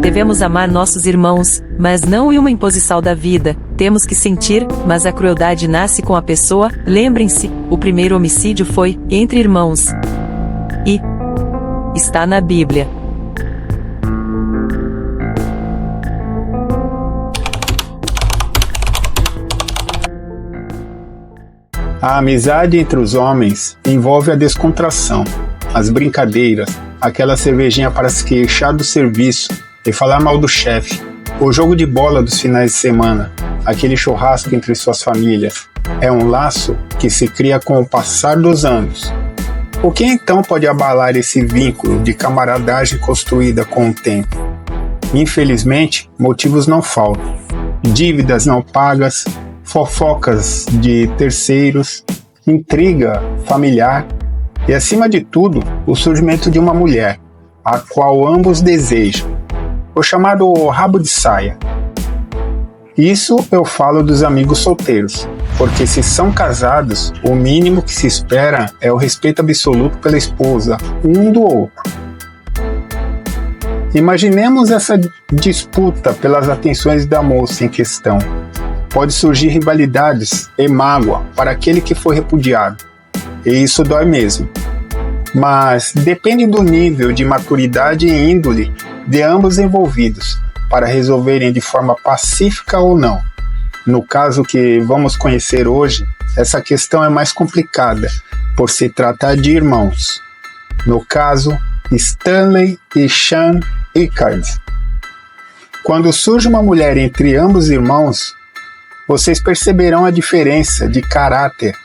Devemos amar nossos irmãos, mas não em uma imposição da vida. Temos que sentir, mas a crueldade nasce com a pessoa. Lembrem-se, o primeiro homicídio foi entre irmãos. E está na Bíblia. A amizade entre os homens envolve a descontração, as brincadeiras, aquela cervejinha para se queixar do serviço e falar mal do chefe, o jogo de bola dos finais de semana, aquele churrasco entre suas famílias. É um laço que se cria com o passar dos anos. O que então pode abalar esse vínculo de camaradagem construída com o tempo? Infelizmente, motivos não faltam. Dívidas não pagas, fofocas de terceiros, intriga familiar e, acima de tudo, o surgimento de uma mulher, a qual ambos desejam, o chamado rabo de saia. Isso eu falo dos amigos solteiros, porque se são casados, o mínimo que se espera é o respeito absoluto pela esposa, um do outro. Imaginemos essa disputa pelas atenções da moça em questão. Pode surgir rivalidades e mágoa para aquele que foi repudiado, e isso dói mesmo. Mas depende do nível de maturidade e índole de ambos envolvidos para resolverem de forma pacífica ou não. No caso que vamos conhecer hoje, essa questão é mais complicada, por se tratar de irmãos. No caso, Stanley e Sean Iccard. Quando surge uma mulher entre ambos irmãos, vocês perceberão a diferença de caráter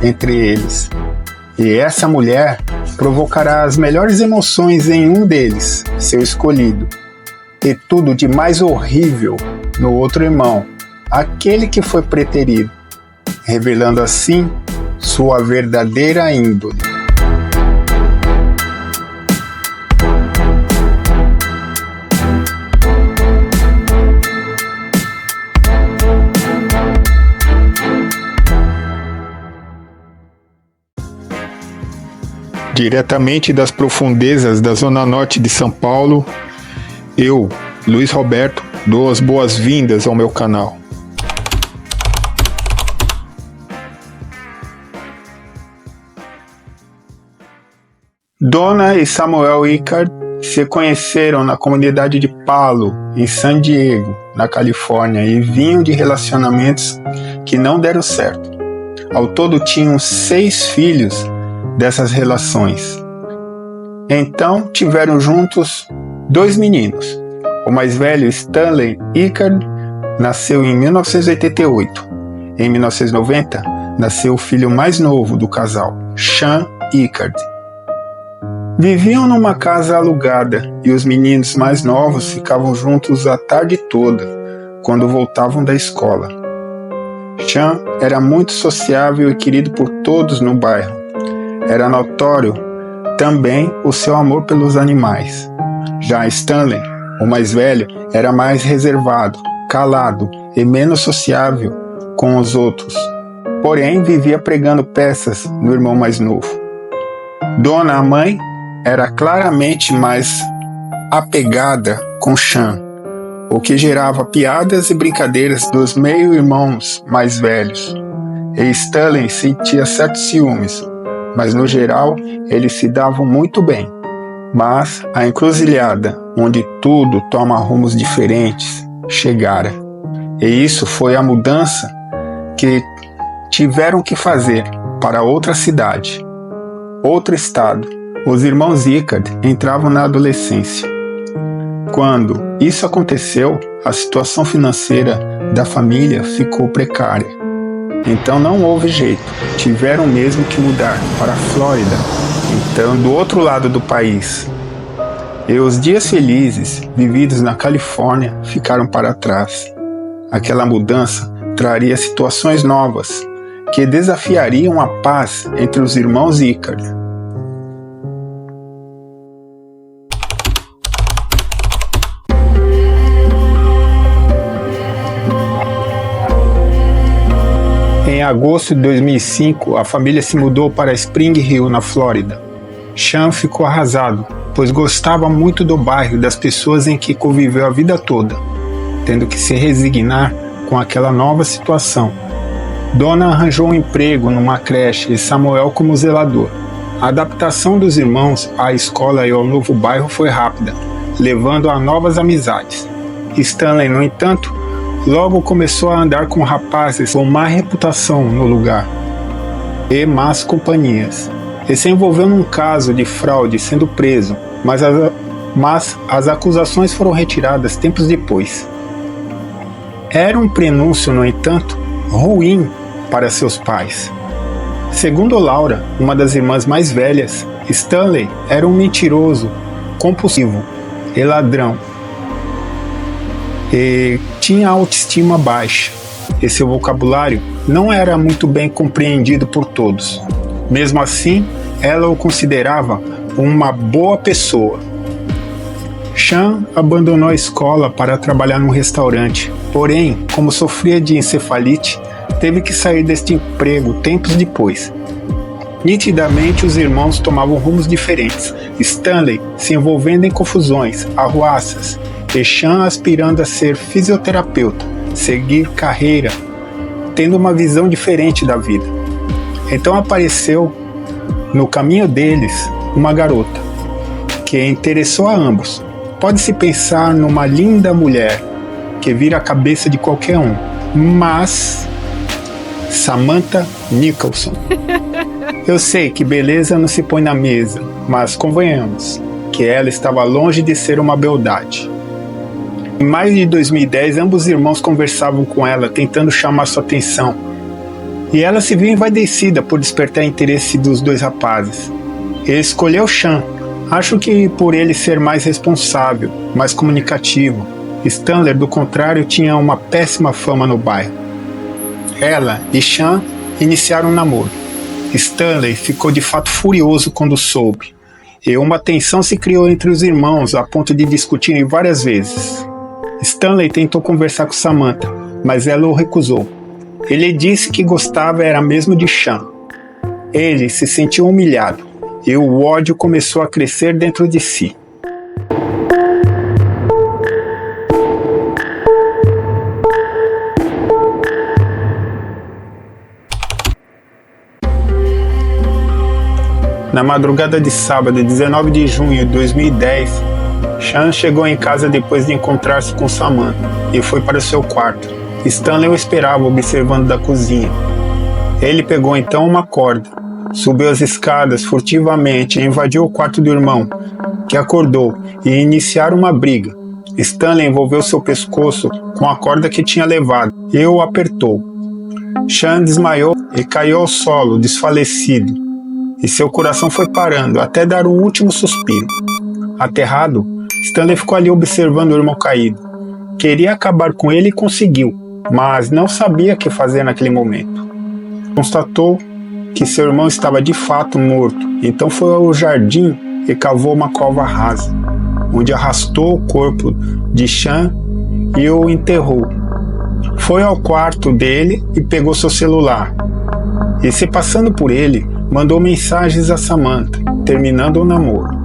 entre eles. E essa mulher provocará as melhores emoções em um deles, seu escolhido, e tudo de mais horrível no outro irmão, aquele que foi preterido, revelando assim sua verdadeira índole. Diretamente das profundezas da Zona Norte de São Paulo, eu, Luiz Roberto, dou as boas-vindas ao meu canal. Donna e Samuel Iccard se conheceram na comunidade de Palo, em San Diego, na Califórnia, e vinham de relacionamentos que não deram certo. Ao todo tinham 6 filhos dessas relações. Então tiveram juntos 2 meninos. O mais velho, Stanley Iccard, nasceu em 1988. Em 1990, nasceu o filho mais novo do casal, Sean Iccard. Viviam numa casa alugada e os meninos mais novos ficavam juntos a tarde toda, quando voltavam da escola. Sean era muito sociável e querido por todos no bairro. Era notório também o seu amor pelos animais. Já Stanley, o mais velho, era mais reservado, calado e menos sociável com os outros. Porém, vivia pregando peças no irmão mais novo. Donna, a mãe, era claramente mais apegada com Sean, o que gerava piadas e brincadeiras dos meio-irmãos mais velhos. E Stanley sentia certos ciúmes, mas no geral eles se davam muito bem. Mas a encruzilhada, onde tudo toma rumos diferentes, chegara. E isso foi a mudança que tiveram que fazer para outra cidade, outro estado. Os irmãos Iccard entravam na adolescência. Quando isso aconteceu, a situação financeira da família ficou precária. Então não houve jeito, tiveram mesmo que mudar para a Flórida, então do outro lado do país. E os dias felizes vividos na Califórnia ficaram para trás. Aquela mudança traria situações novas, que desafiariam a paz entre os irmãos Iccard. Em agosto de 2005, a família se mudou para Spring Hill, na Flórida. Sean ficou arrasado, pois gostava muito do bairro e das pessoas em que conviveu a vida toda, tendo que se resignar com aquela nova situação. Donna arranjou um emprego numa creche e Samuel como zelador. A adaptação dos irmãos à escola e ao novo bairro foi rápida, levando a novas amizades. Stanley, no entanto, logo começou a andar com rapazes com má reputação no lugar e más companhias. Ele se envolveu num caso de fraude, sendo preso, mas as acusações foram retiradas tempos depois. Era um prenúncio, no entanto, ruim para seus pais. Segundo Laura, uma das irmãs mais velhas, Stanley era um mentiroso, compulsivo e ladrão. E tinha autoestima baixa, e seu vocabulário não era muito bem compreendido por todos. Mesmo assim, ela o considerava uma boa pessoa. Sean abandonou a escola para trabalhar num restaurante, porém, como sofria de encefalite, teve que sair deste emprego tempos depois. Nitidamente, os irmãos tomavam rumos diferentes, Stanley se envolvendo em confusões, arruaças, e Sean aspirando a ser fisioterapeuta, seguir carreira, tendo uma visão diferente da vida. Então apareceu no caminho deles uma garota, que interessou a ambos. Pode-se pensar numa linda mulher que vira a cabeça de qualquer um, mas Samantha Nicholson. Eu sei que beleza não se põe na mesa, mas convenhamos que ela estava longe de ser uma beldade. Em maio de 2010, ambos os irmãos conversavam com ela, tentando chamar sua atenção, e ela se viu envaidecida por despertar interesse dos dois rapazes. Ele escolheu Sean, acho que por ele ser mais responsável, mais comunicativo. Stanley, do contrário, tinha uma péssima fama no bairro. Ela e Sean iniciaram um namoro. Stanley ficou de fato furioso quando soube, e uma tensão se criou entre os irmãos a ponto de discutirem várias vezes. Stanley tentou conversar com Samantha, mas ela o recusou. Ele disse que gostava era mesmo de Sean. Ele se sentiu humilhado, e o ódio começou a crescer dentro de si. Na madrugada de sábado, 19 de junho de 2010, Sean chegou em casa depois de encontrar-se com Samantha e foi para seu quarto. Stanley o esperava observando da cozinha. Ele pegou então uma corda, subiu as escadas furtivamente e invadiu o quarto do irmão, que acordou, e iniciaram uma briga. Stanley envolveu seu pescoço com a corda que tinha levado e o apertou. Sean desmaiou e caiu ao solo, desfalecido, e seu coração foi parando até dar um último suspiro. Aterrado, Stanley ficou ali observando o irmão caído. Queria acabar com ele e conseguiu, mas não sabia o que fazer naquele momento. Constatou que seu irmão estava de fato morto, então foi ao jardim e cavou uma cova rasa, onde arrastou o corpo de Sean e o enterrou. Foi ao quarto dele e pegou seu celular. E, se passando por ele, mandou mensagens a Samantha, terminando o namoro.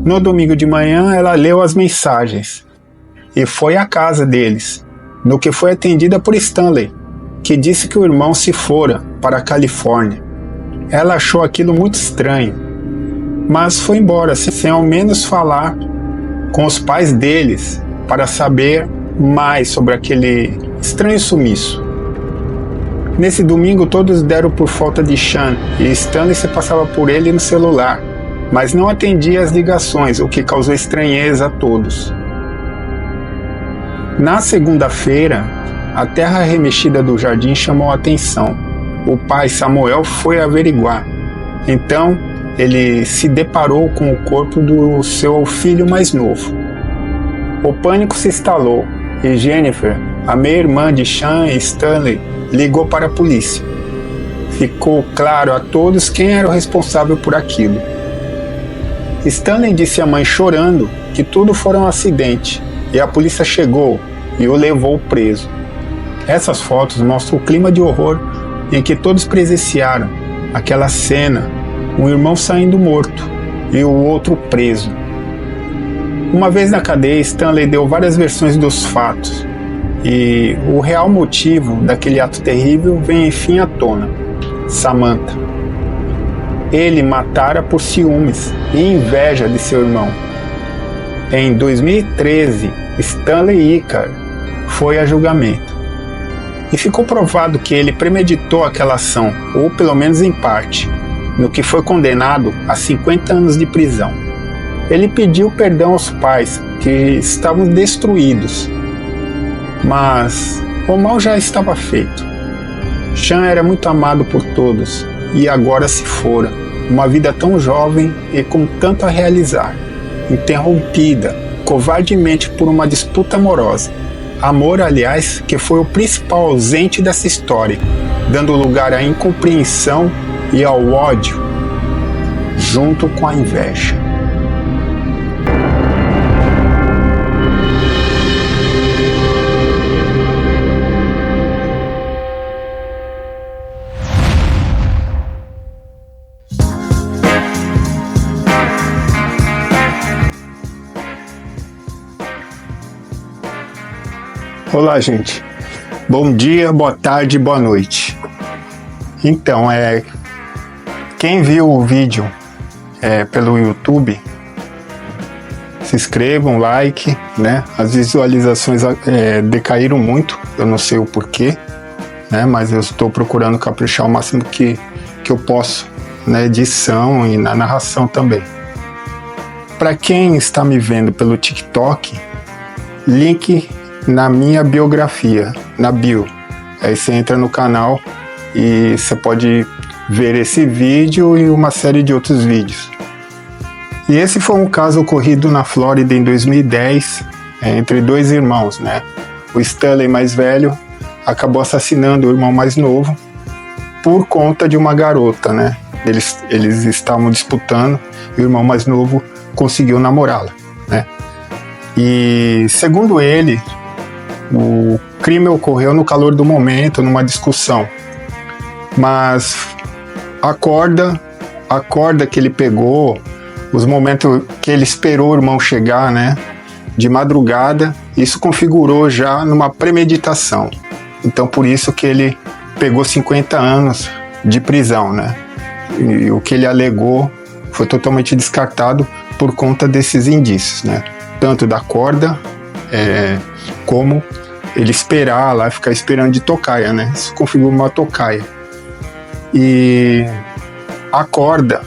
No domingo de manhã, ela leu as mensagens e foi à casa deles, no que foi atendida por Stanley, que disse que o irmão se fora para a Califórnia. Ela achou aquilo muito estranho, mas foi embora sem ao menos falar com os pais deles para saber mais sobre aquele estranho sumiço. Nesse domingo, todos deram por falta de Sean e Stanley se passava por ele no celular, mas não atendia às ligações, o que causou estranheza a todos. Na segunda-feira, a terra remexida do jardim chamou a atenção. O pai Samuel foi averiguar. Então, ele se deparou com o corpo do seu filho mais novo. O pânico se instalou e Jennifer, a meia-irmã de Sean e Stanley, ligou para a polícia. Ficou claro a todos quem era o responsável por aquilo. Stanley disse à mãe chorando que tudo foi um acidente e a polícia chegou e o levou preso. Essas fotos mostram o clima de horror em que todos presenciaram aquela cena, um irmão saindo morto e o outro preso. Uma vez na cadeia, Stanley deu várias versões dos fatos, e o real motivo daquele ato terrível vem enfim à tona: Samantha. Ele matara por ciúmes e inveja de seu irmão. Em 2013, Stanley Icahn foi a julgamento, e ficou provado que ele premeditou aquela ação, ou pelo menos em parte, no que foi condenado a 50 anos de prisão. Ele pediu perdão aos pais, que estavam destruídos, mas o mal já estava feito. Sean era muito amado por todos, e agora se fora, uma vida tão jovem e com tanto a realizar, interrompida covardemente por uma disputa amorosa. Amor, aliás, que foi o principal ausente dessa história, dando lugar à incompreensão e ao ódio, junto com a inveja. Olá, gente. Bom dia, boa tarde, boa noite. Então, quem viu o vídeo pelo YouTube, se inscrevam, like, né? As visualizações decaíram muito, eu não sei o porquê, né? Mas eu estou procurando caprichar o máximo que eu posso na edição e na narração também. Para quem está me vendo pelo TikTok, link na minha biografia, na bio. Aí você entra no canal e você pode ver esse vídeo e uma série de outros vídeos. E esse foi um caso ocorrido na Flórida em 2010, entre dois irmãos, né? O Stanley mais velho acabou assassinando o irmão mais novo por conta de uma garota, né? Eles estavam disputando e o irmão mais novo conseguiu namorá-la, né? E segundo ele, o crime ocorreu no calor do momento, numa discussão, mas a corda que ele pegou, os momentos que ele esperou o irmão chegar, né, de madrugada, isso configurou já numa premeditação. Então por isso que ele pegou 50 anos de prisão, né? E o que ele alegou foi totalmente descartado por conta desses indícios, né? Tanto da corda, como ele esperar lá, ficar esperando de tocaia, né? Isso configura uma tocaia. E a corda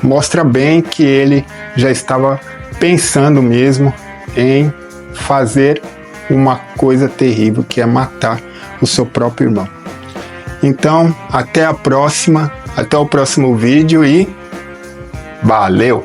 mostra bem que ele já estava pensando mesmo em fazer uma coisa terrível, que é matar o seu próprio irmão. Então, até o próximo vídeo e valeu!